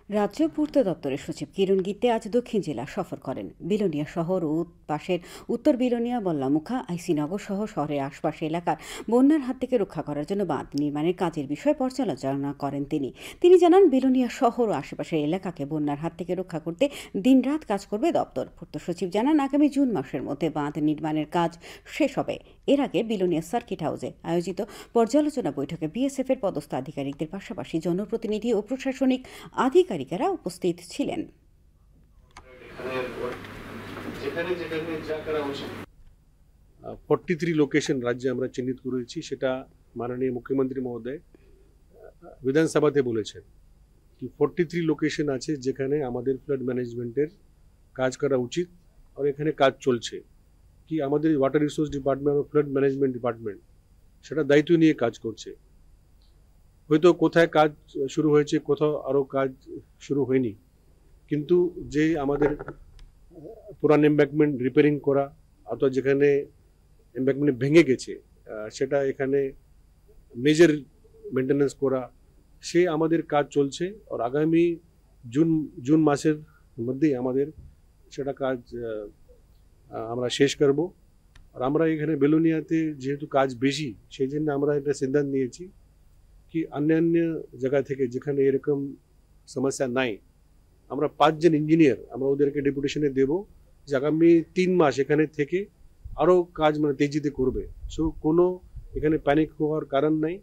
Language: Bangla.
রাজ্য পূর্ত দপ্তরের সচিব কিরণ গিত্তে আজ দক্ষিণ জেলা সফর করেন। বিলোনিয়া শহর ও পাশের উত্তর বিলোনিয়া, বল্লামুখা, আইসিনগর সহ শহরের আশপাশের এলাকার বন্যার হাত থেকে রক্ষা করার জন্য বাঁধ নির্মাণের কাজের বিষয়ে পর্যালোচনা করেন তিনি জানান, বিলোনিয়া শহর ও আশেপাশের এলাকাকে বন্যার হাত থেকে রক্ষা করতে দিনরাত কাজ করবে দপ্তর। পূর্ত সচিব জানান, আগামী জুন মাসের মধ্যে বাঁধ নির্মাণের কাজ শেষ হবে। এর আগে বিলোনিয়া সার্কিট হাউসে আয়োজিত পর্যালোচনা বৈঠকে বিএসএফ এর পদস্থ আধিকারিকদের পাশাপাশি জনপ্রতিনিধি ও প্রশাসনিক আধিকারিকেরা উপস্থিত ছিলেন। 43 লোকেশন রাজ্যে আমরা চিহ্নিত করেছি, সেটা মাননীয় মুখ্যমন্ত্রী মহোদয় বিধানসভাতে বলেছেন কি 43 লোকেশন আছে যেখানে আমাদের ফ্লাড ম্যানেজমেন্টের কাজ করা উচিত, আর এখানে কাজ চলছে। কি আমাদের ওয়াটার রিসোর্স ডিপার্টমেন্ট ও ফ্লাড ম্যানেজমেন্ট ডিপার্টমেন্ট সেটা দায়িত্ব নিয়ে কাজ করছে। হয়তো কোথায় কাজ শুরু হয়েছে, কোথাও আরও কাজ শুরু হয়নি, কিন্তু যে আমাদের পুরান এম্ব্যাঙ্কমেন্ট রিপেয়ারিং করা অথবা যেখানে এম্ব্যাঙ্কমেন্ট ভেঙে গেছে সেটা এখানে মেজর মেনটেন্যান্স করা, সে আমাদের কাজ চলছে। আর আগামী জুন মাসের মধ্যেই আমাদের সেটা কাজ আমরা শেষ করব। আর আমরা এখানে বেলোনিয়াতে যেহেতু কাজ বেশি, সেই জন্য আমরা এটা সিদ্ধান্ত নিয়েছি কি অন্যান্য জায়গা থেকে যেখানে এরকম সমস্যা নাই, আমরা 5 জন ইঞ্জিনিয়ার আমরা ওদেরকে ডেপুটেশনে দেব যে আগামী 3 মাস এখানে থেকে আরও কাজ তেজিতে করবে। সো কোনো এখানে প্যানিক হওয়ার কারণ নাই।